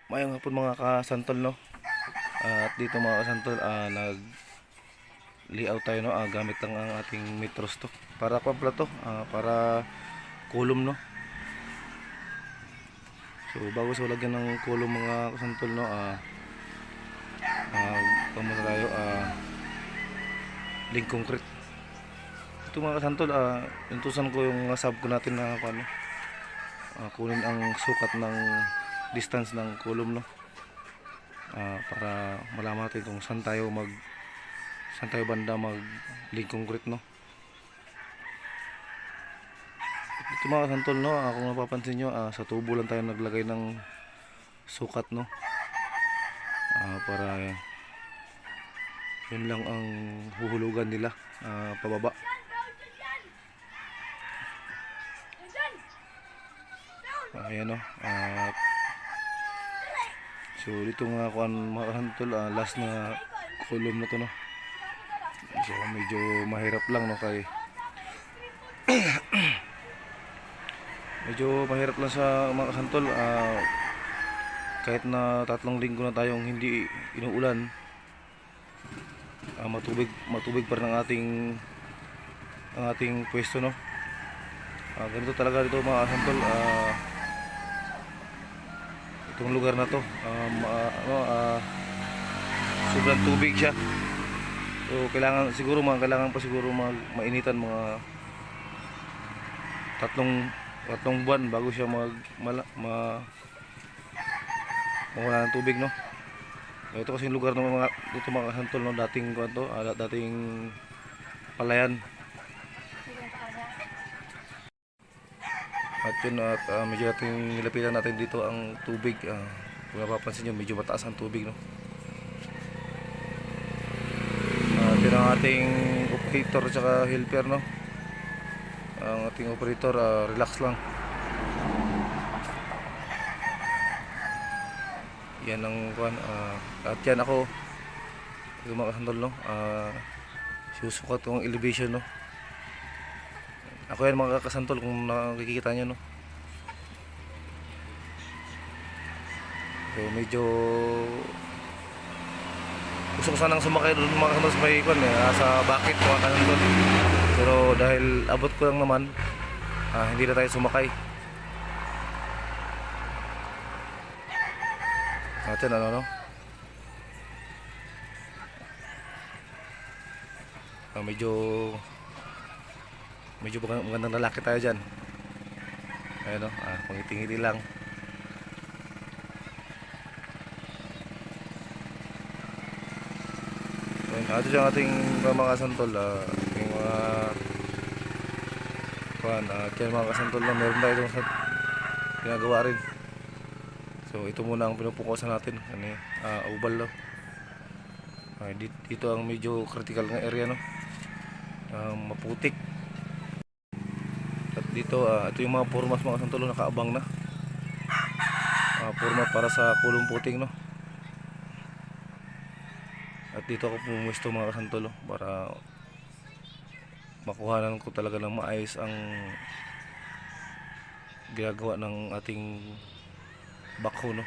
Mayang hapon mga kasantol, no. At dito mga kasantol, nag layout tayo, no. Gamit lang ang ating metros to. Para kwapla to, para kulom, no. So bago sa lagyan ng kulom mga kasantol, no, pamuna tayo, link concrete. Ito mga kasantol, intusan ko yung sub ko natin na paano, kunin ang sukat ng distance ng kulom, no. Para malaman natin kung saan tayo banda mag link concrete, no. Ito mga kasantol, no, kung napapansin nyo, sa tubo lang tayo naglagay ng sukat, no. Para yun lang ang huhulugan nila, pababa. Ayan, no. So dito nga kuan mga kasantol, last na kulom na to, no. So medyo mahirap lang, no, kay medyo mahirap lang sa mga kasantol, kahit na 3 linggo na tayong hindi inuulan, matubig pa rin ang ating pwesto, no. Ganito talaga dito mga kasantol, itong lugar na to, sobrang tubig siya. So kailangan pa siguro mainitan mga tatlong buwan bago siya mawala ng tubig, no. Ito kasi yung lugar ng dito mga kasantol, no, dating palayan. At yun, medyo nilapitan natin dito ang tubig. Kung napapansin nyo, medyo mataas ang tubig, no. Yun ang ating operator tsaka helper, no. Ang ating operator, relax lang. Yan ang kuan, at yan ako yung mga kasantol, no. Susukat ko ang elevation, no. Ako yan mga kasantol, kung nakikita nyo, no. So medyo gusto ko sanang sumakay doon mga kasantol sa may kuan, sa bakit mga kasantol. Pero dahil abot ko lang naman, hindi na tayo sumakay. Natin ano, no. Medyo magandang lalaki tayo dyan. Ayun, no, pangiti-ngiti lang. Ayun, ito yung ating mga kasantol, yung mga kuhan, kaya mga kasantol na meron tayo itong ginagawa rin. So ito muna ang pinupukusan natin, ubal, no. Dito ang medyo critical ng area, no. Maputik. At dito, ito yung mga formas mga kasantol, nakaabang na. Format para sa kulong puting, no. At dito ako pumuwesto mga kasantol, para makuhanan ko talaga ng maayos ang ginagawa ng ating backhoe, no.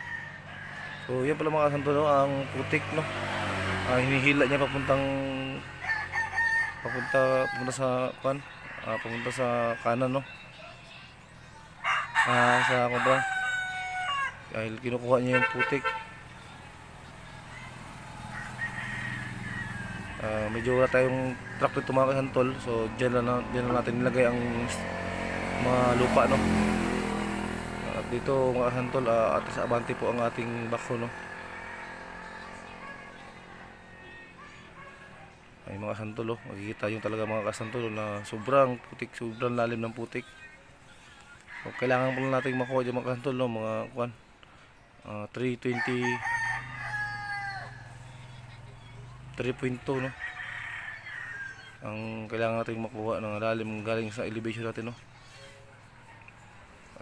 So yan pala mga kasantol, no, ang putik, no. Hinihila niya papunta sa papunta sa kanan, no. Sa kubra, dahil kinukuha niya yung putik. Medyo wala tayong truck dito mga kasantol, so dyan lang natin nilagay ang mga lupa, no. At dito mga kasantol, at sa abante po ang ating backhoe, no. Ay mga kasantol, makikita yung talaga mga kasantol na sobrang putik, sobrang lalim ng putik. So kailangan po natin makuha dyan mga kasantol, no, mga 320 3.2, no, ang kailangan natin makuha ng lalim galing sa elevation natin, no.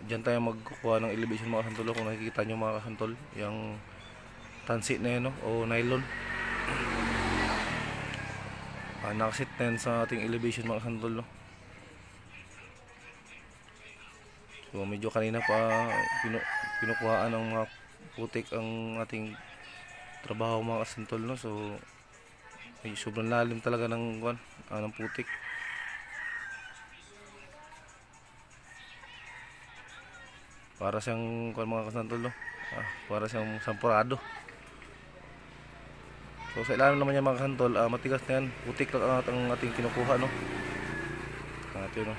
Diyan tayo magkukuha ng elevation mga kasantol. Kung nakikita nyo mga kasantol, yung tansi na yun, no, o nylon, nakasit na yan sa ating elevation mga kasantol, no. So medyo kanina pa pinukuhaan ng mga putik ang ating trabaho mga kasantol, no? So ay, sobrang lalim talaga ng ng putik. Para siyang mga kasantol, no? Para siyang sampurado. So sa ilalim naman yan mga kasantol, matigas na yan, putik lang ang ating kinukuha, no? At yun, no?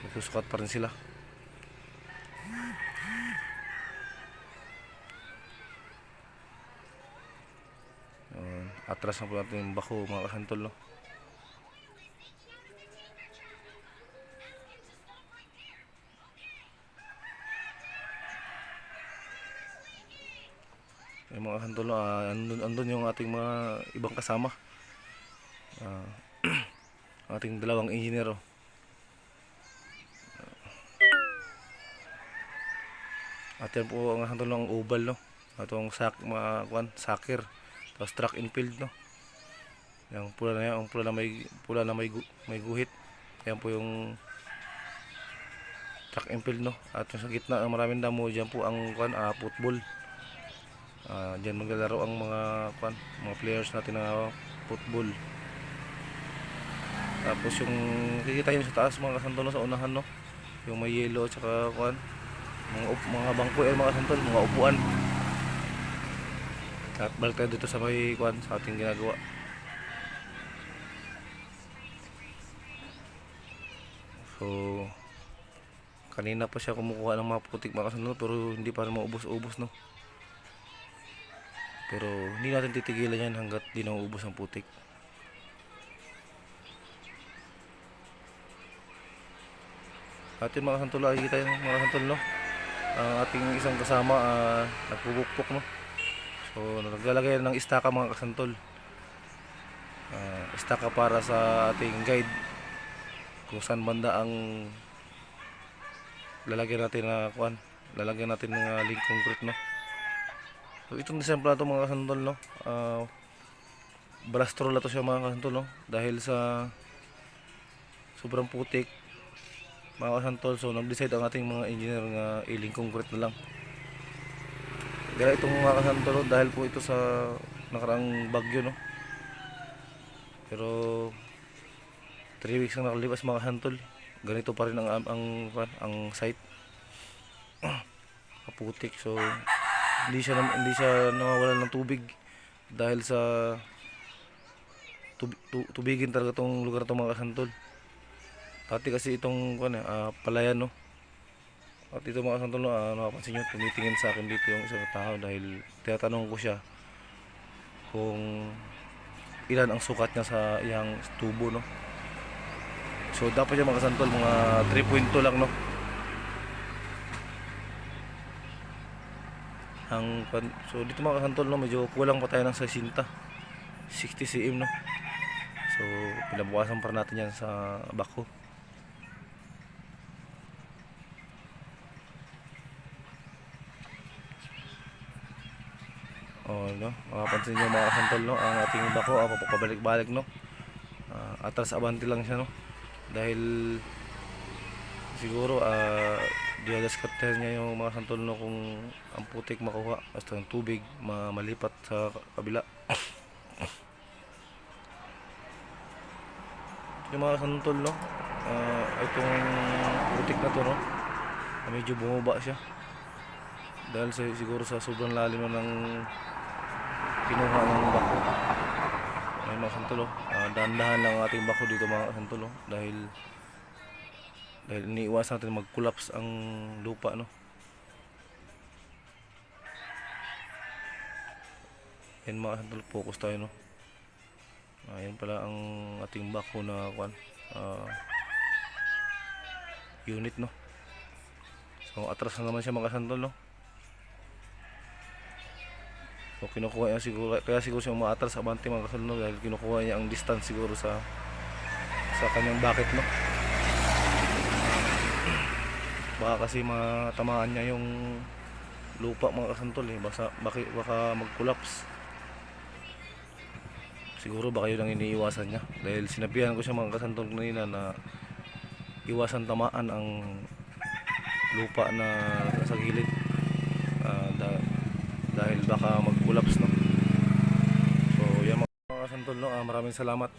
Nagsusukat pa rin sila. Atras na po natin yung bako mga kasantol, no? Yung mga kasantol, no? Andun yung ating mga ibang kasama, uh, ating dalawang engineer, oh. At yan po ang kasantol ng oval, no? Atong sakir, tapos track and field, no? Yung pula na yan, ang pula na may guhit. Yan po yung track and field, no? At yung sa gitna ang maraming damo, diyan po ang football. Diyan maglalaro ang mga players natin na football. Tapos yung kikita yun sa taas mga kasantol, sa unahan, no? Yung may yellow at saka mga bangko mga kasantol, mga upuan. At balik tayo dito sa may sa ating ginagawa. So kanina pa siya kumukuha ng mga putik mga kasantol, pero hindi pa rin maubos-ubos, no? Pero hindi natin titigilan yan hanggat di na maubos ang putik. At yung mga kasantol, nakikita yung mga kasantol, no? Ang ating isang kasama nagpupukpok, no? So naglalagay ng istaka mga kasantol. Istaka para sa ating guide kung saan banda ang lalagyan natin ng link concrete, no? So itong desemple na ito mga kasantol, no? Balastrol na to siya mga kasantol, no? Dahil sa sobrang putik mga kasantol, so nag-decide ang ating mga engineer nga i-link concrete na lang. Kaya itong mga kasantol, dahil po ito sa nakaraang bagyo, no? Pero 3 weeks ang nakalipas mga kasantol, ganito pa rin ang site. Kaputik. So hindi siya nawawalan ng tubig dahil sa tubigin talaga tong lugar na to mga kasantol. Dati kasi itong palayan, no? At ito mga kasantol, no, nakapansin nyo, tumitingin sa akin dito yung isang tao dahil tinatanong ko siya kung ilan ang sukat niya sa iyang tubo, no? So dapat yung mga kasantol, mga 3.2 lang, no? So dito mga kasantol, no, medyo kulang pa tayo ng 60 cm, no? So pinabukasan pa natin yan sa bako. No, makapansin nyo mga kasantol, no, ang ating bako papabalik-balik, no? Atras abante lang siya, no? Dahil siguro diadaskater niya yung mga kasantol, no, kung ang putik makuha basta ng tubig malipat sa kabila. Yung mga kasantol, no, itong putik na to, no, medyo bumaba siya dahil siguro sa sobrang lalim na ng kinuha ng bako. Ayun mga kasantol, dahan-dahan lang ang ating bako dito mga kasantol, no? dahil iniiwasan natin mag-collapse ang lupa, no? Yan mga kasantol, focus tayo, no? Ayan pala ang ating bako na unit, no? So atras na naman siya mga kasantol, no? So kinukuha niya siguro, kaya siguro siya umaatras abante mga kasantol, no? Dahil kinukuha niya ang distance siguro sa kanyang bucket, no? Baka kasi matamaan niya yung lupa mga kasantol, baka mag-collapse. Siguro baka yun ang iniiwasan niya, dahil sinabihan ko siya mga kasantol kanina na iwasan tamaan ang lupa na sa gilid, baka mag-collapse, no. So yan mga kasantol, no, maraming salamat.